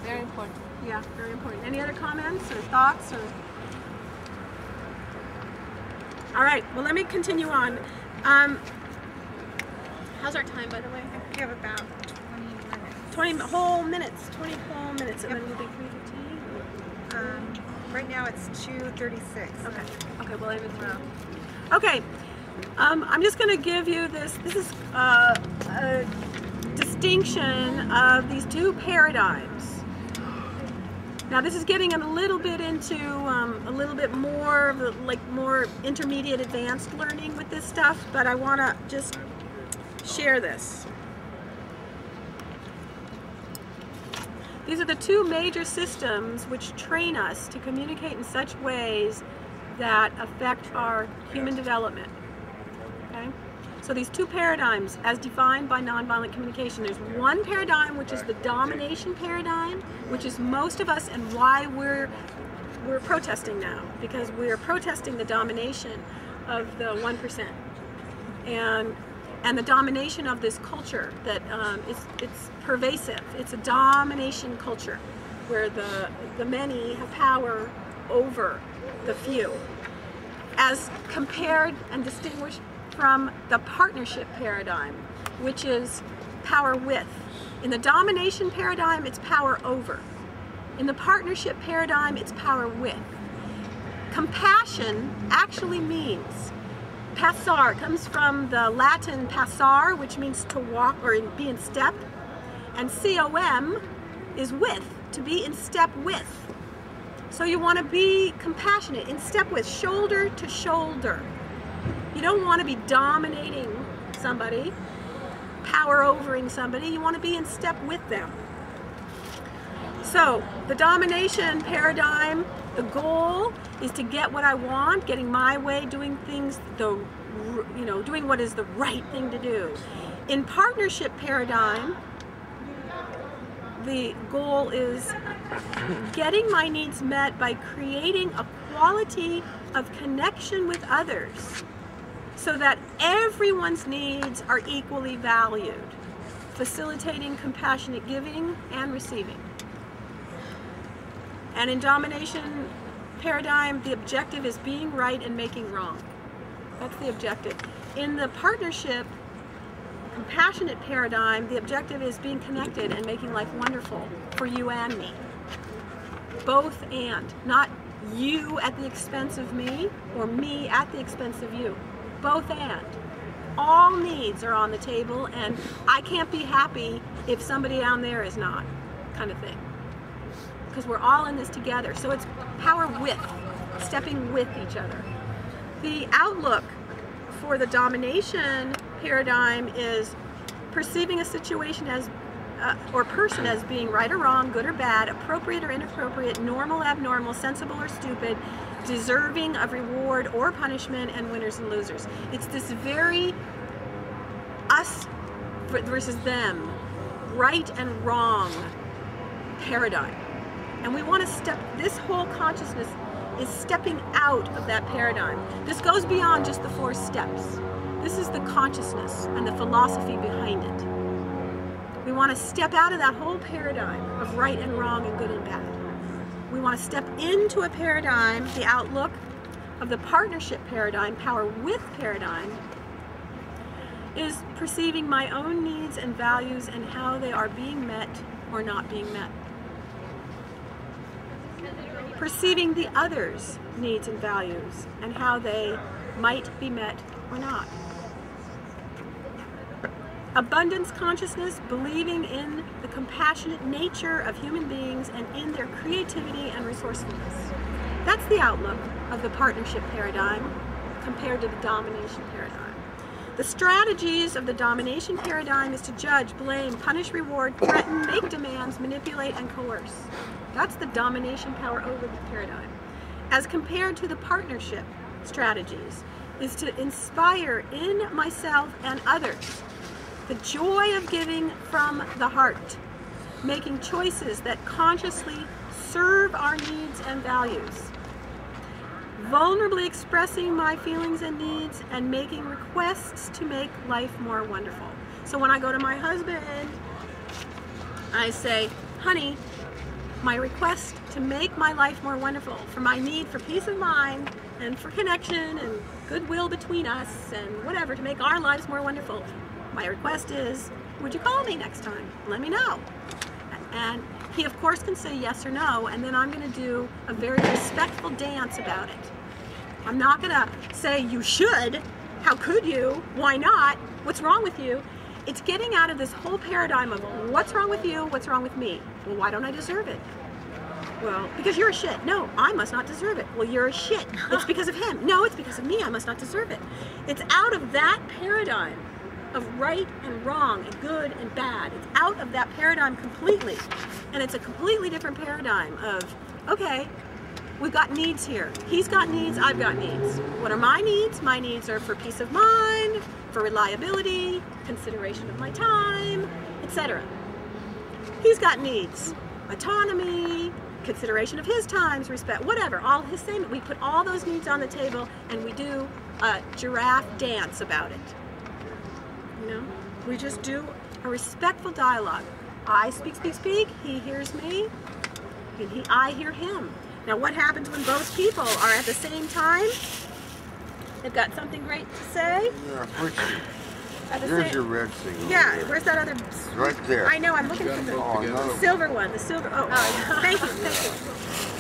Very important. Yeah, very important. Any other comments or thoughts? Or? All right, well, let me continue on. How's our time, by the way? We have about 20 minutes. 20 whole minutes, and Yep. then we'll be 3:15? Right now it's 2:36. Okay, we'll aim it through. Okay, I'm just going to give you this is a distinction of these two paradigms. Now this is getting a little bit into a little bit more of the, more intermediate advanced learning with this stuff, but I want to just share this. These are the two major systems which train us to communicate in such ways that affect our human development. Okay? So these two paradigms, as defined by nonviolent communication, there's one paradigm which is the domination paradigm, which is most of us, and why we're protesting now, because we're protesting the domination of the 1%, and the domination of this culture that it's pervasive. It's a domination culture where the many have power over the few, as compared and distinguished from the partnership paradigm, which is power with. In the domination paradigm, it's power over. In the partnership paradigm, it's power with. Compassion actually means passar. It comes from the Latin passar, which means to walk or be in step, and com is with, to be in step with. So you want to be compassionate, in step with, shoulder to shoulder. You don't want to be dominating somebody, power overing somebody. You want to be in step with them. So the domination paradigm, the goal is to get what I want, getting my way, doing things, doing what is the right thing to do. In partnership paradigm, the goal is getting my needs met by creating a quality of connection with others so that everyone's needs are equally valued, facilitating compassionate giving and receiving. And in domination paradigm, the objective is being right and making wrong. That's the objective. In the partnership compassionate paradigm, the objective is being connected and making life wonderful for you and me. Both and, not you at the expense of me or me at the expense of you. Both and. All needs are on the table, and I can't be happy if somebody down there is not, kind of thing. Because we're all in this together. So it's power with, stepping with each other. The outlook for the domination paradigm is perceiving a situation as or person as being right or wrong, good or bad, appropriate or inappropriate, normal, abnormal, sensible or stupid, deserving of reward or punishment, and winners and losers. It's this very us versus them, right and wrong paradigm. And we want to step, this whole consciousness is stepping out of that paradigm. This goes beyond just the 4 steps. This is the consciousness and the philosophy behind it. We want to step out of that whole paradigm of right and wrong and good and bad. We want to step into a paradigm, the outlook of the partnership paradigm, power with paradigm, is perceiving my own needs and values and how they are being met or not being met. Perceiving the others' needs and values and how they might be met or not. Abundance consciousness, believing in the compassionate nature of human beings and in their creativity and resourcefulness. That's the outlook of the partnership paradigm compared to the domination paradigm. The strategies of the domination paradigm is to judge, blame, punish, reward, threaten, make demands, manipulate, and coerce. That's the domination power over the paradigm. As compared to the partnership strategies is to inspire in myself and others the joy of giving from the heart, making choices that consciously serve our needs and values, vulnerably expressing my feelings and needs, and making requests to make life more wonderful. So when I go to my husband, I say, honey, my request to make my life more wonderful, for my need for peace of mind and for connection and goodwill between us and whatever, to make our lives more wonderful, my request is, would you call me next time? Let me know. And he of course can say yes or no, and then I'm going to do a very respectful dance about it. I'm not going to say you should, how could you, why not, what's wrong with you. It's getting out of this whole paradigm of what's wrong with you, what's wrong with me. Well, why don't I deserve it? Well, because you're a shit. No, I must not deserve it. Well, you're a shit. It's because of him. No, it's because of me. I must not deserve it. It's out of that paradigm of right and wrong and good and bad. It's out of that paradigm completely. And it's a completely different paradigm of, okay, we've got needs here. He's got needs, I've got needs. What are my needs? My needs are for peace of mind, for reliability, consideration of my time, etc. He's got needs, autonomy, consideration of his times, respect, whatever, all his same. We put all those needs on the table and we do a giraffe dance about it. You know, we just do a respectful dialogue. I speak, he hears me, and I hear him. Now what happens when both people are at the same time? They've got something great to say. Yeah, here's your red signal. Yeah, where's that other? Right there. I know, I'm looking for the silver one. The silver, oh, thank you.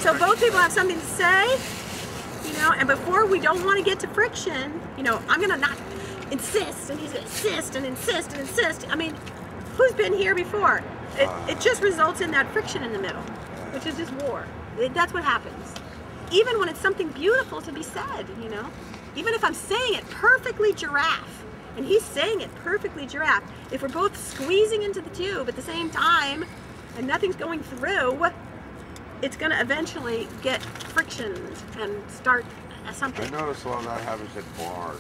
So both people have something to say, you know, and before we don't want to get to friction, you know, I'm going to not insist, and he's going to insist and insist and insist. I mean, who's been here before? It just results in that friction in the middle, which is just war. That's what happens. Even when it's something beautiful to be said, you know, even if I'm saying it perfectly giraffe, and he's saying it perfectly giraffe, if we're both squeezing into the tube at the same time and nothing's going through, it's going to eventually get friction and start something. I notice a lot of that happens at bars.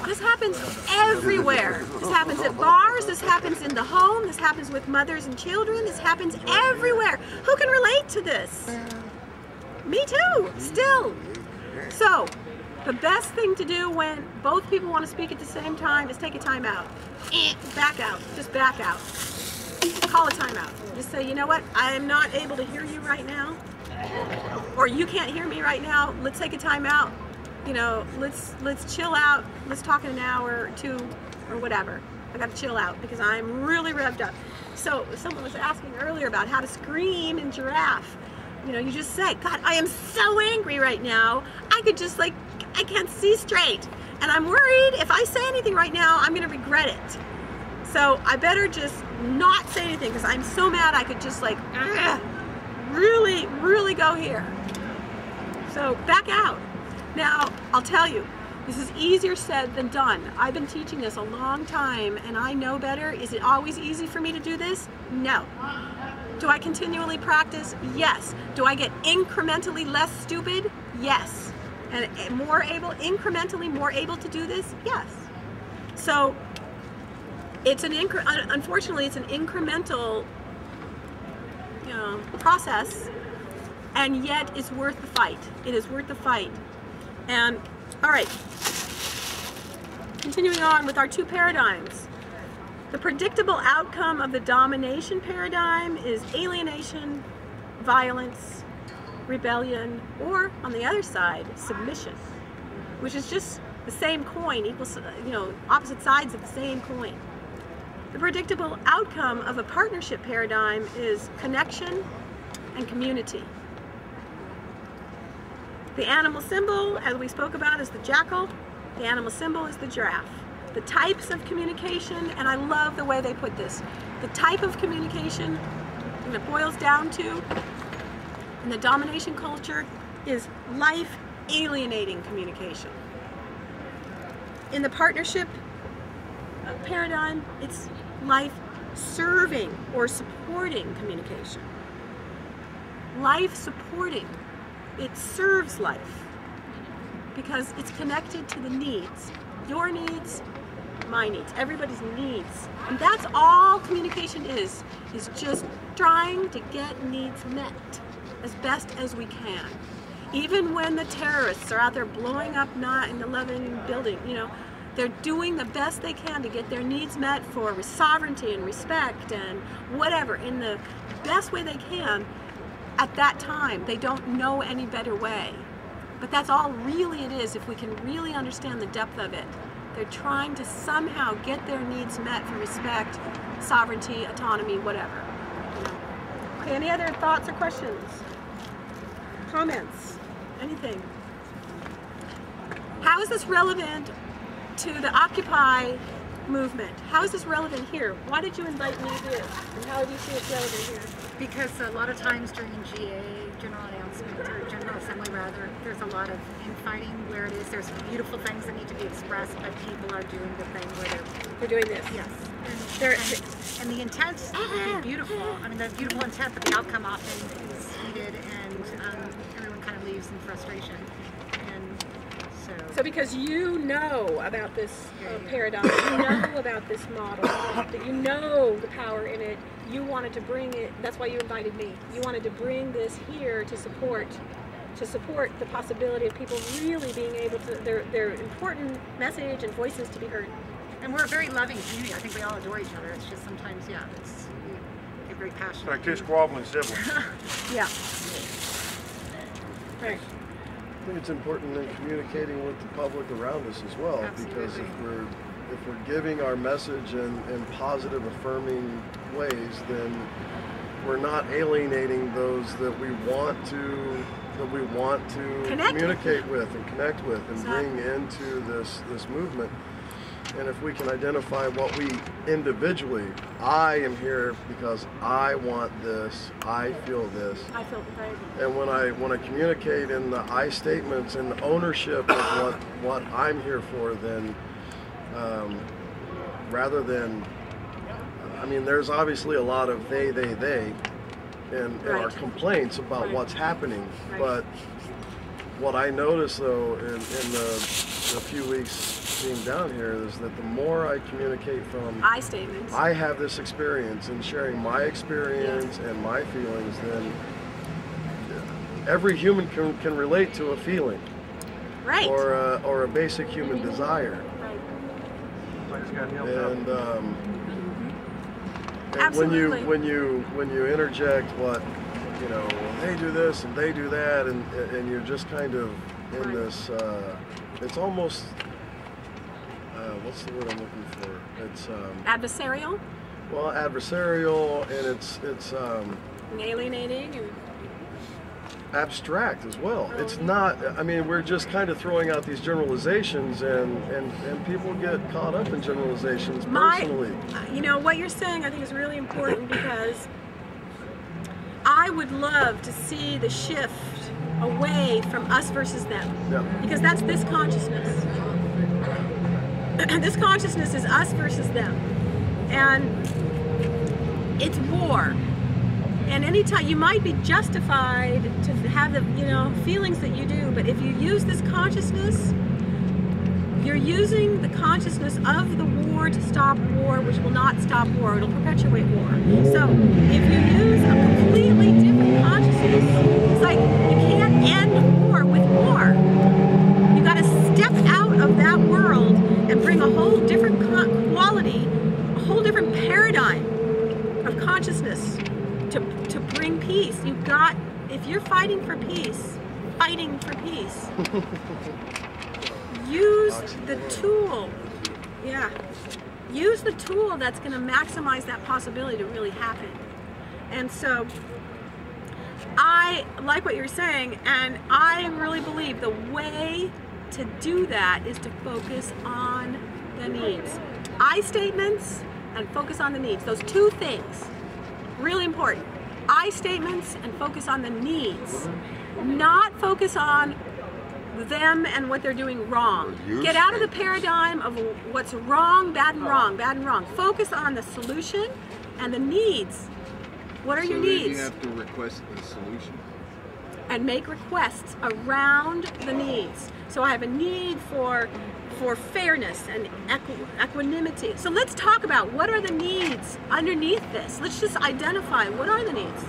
This happens everywhere. This happens at bars, this happens in the home, this happens with mothers and children, this happens everywhere. Who can relate to this? Me too, still. So, the best thing to do when both people want to speak at the same time is take a time out. Back out. Just back out. Call a time out. Just say, you know what? I am not able to hear you right now. Or you can't hear me right now. Let's take a time out. You know, let's chill out. Let's talk in an hour or two or whatever. I got to chill out because I'm really revved up. So someone was asking earlier about how to scream in giraffe. You know, you just say, God, I am so angry right now. I could just like, I can't see straight. And I'm worried if I say anything right now, I'm going to regret it. So I better just not say anything because I'm so mad I could just like, really, really go here. So back out. Now, I'll tell you, this is easier said than done. I've been teaching this a long time and I know better. Is it always easy for me to do this? No. Do I continually practice? Yes. Do I get incrementally less stupid? Yes. And incrementally more able to do this? Yes. So it's unfortunately it's an incremental, you know, process, and yet it's worth the fight. It is worth the fight. And all right, continuing on with our two paradigms. The predictable outcome of the domination paradigm is alienation, violence, rebellion, or on the other side, submission, which is just the same coin, equal, you know, opposite sides of the same coin. The predictable outcome of a partnership paradigm is connection and community. The animal symbol, as we spoke about, is the jackal. The animal symbol is the giraffe. The types of communication, and I love the way they put this, the type of communication, and it boils down to, in the domination culture, is life-alienating communication. In the partnership paradigm, it's life-serving or supporting communication. Life-supporting. It serves life because it's connected to the needs. Your needs, my needs, everybody's needs. And that's all communication is just trying to get needs met as best as we can. Even when the terrorists are out there blowing up 9/11 building, you know, they're doing the best they can to get their needs met for sovereignty and respect and whatever in the best way they can. at that time. They don't know any better way. But that's all really it is, if we can really understand the depth of it. They're trying to somehow get their needs met for respect, sovereignty, autonomy, whatever. You know. Okay, any other thoughts or questions? Comments? Anything? How is this relevant to the Occupy movement? How is this relevant here? Why did you invite me here? And how do you see it relevant here? Because a lot of times during GA, General Announcement, or General Assembly rather, there's a lot of infighting where it is, there's beautiful things that need to be expressed, but people are doing the thing where They're doing this. yes. And the intent is beautiful. I mean, the beautiful intent, but the outcome often is heated, and everyone kind of leaves in frustration. And so because you know about this paradigm, you know about this model, that you know the power in it, you wanted to bring it, that's why you invited me. You wanted to bring this here to support the possibility of people really being able to, their important message and voices to be heard. And we're a very loving community. I think we all adore each other. It's just sometimes, we get very passionate. Like two squabbling siblings. Yeah. Right. I think it's important in communicating with the public around us as well. Absolutely. Because if we're giving our message in positive, affirming ways, then we're not alienating those that we want to communicate with and connect with and bring into this movement. And if we can identify what we individually, I am here because I want this, I feel this. I feel right. And when I communicate in the I statements and ownership of what I'm here for, then rather than, I mean, there's obviously a lot of they in our complaints about what's happening, but what I notice though in the few weeks being down here is that the more I communicate from I statements, I have this experience and sharing my experience and my feelings, then every human can relate to a feeling, right, or a basic human desire, And and when you interject what, you know, they do this and they do that, and you're just kind of in this, it's almost, what's the word I'm looking for? It's adversarial. Well, adversarial, and it's And alienating and abstract as well. It's not, I mean, we're just kind of throwing out these generalizations, and people get caught up in generalizations personally. You know, what you're saying I think is really important, because I would love to see the shift away from us versus them. Yeah. Because that's this consciousness. This consciousness is us versus them. And it's war. And anytime you might be justified to have the, you know, feelings that you do, but if you use this consciousness, you're using the consciousness of the war to stop war, which will not stop war, it'll perpetuate war. So if you use a completely different consciousness, it's like you can't end war with war. You got to step out of that world and bring a whole different quality, a whole different paradigm of consciousness to bring peace. You've got, if you're fighting for peace, use the tool. Yeah. Use the tool that's going to maximize that possibility to really happen. And so I like what you're saying, and I really believe the way to do that is to focus on the needs. I statements and focus on the needs. Those two things, really important. I statements and focus on the needs. Not focus on them and what they're doing wrong. Get out of the paradigm of what's wrong, bad and wrong, bad and wrong. Focus on the solution and the needs. What are your needs? You have to request the solution. And make requests around the needs. So I have a need for fairness and equanimity. So let's talk about what are the needs underneath this. Let's just identify what are the needs.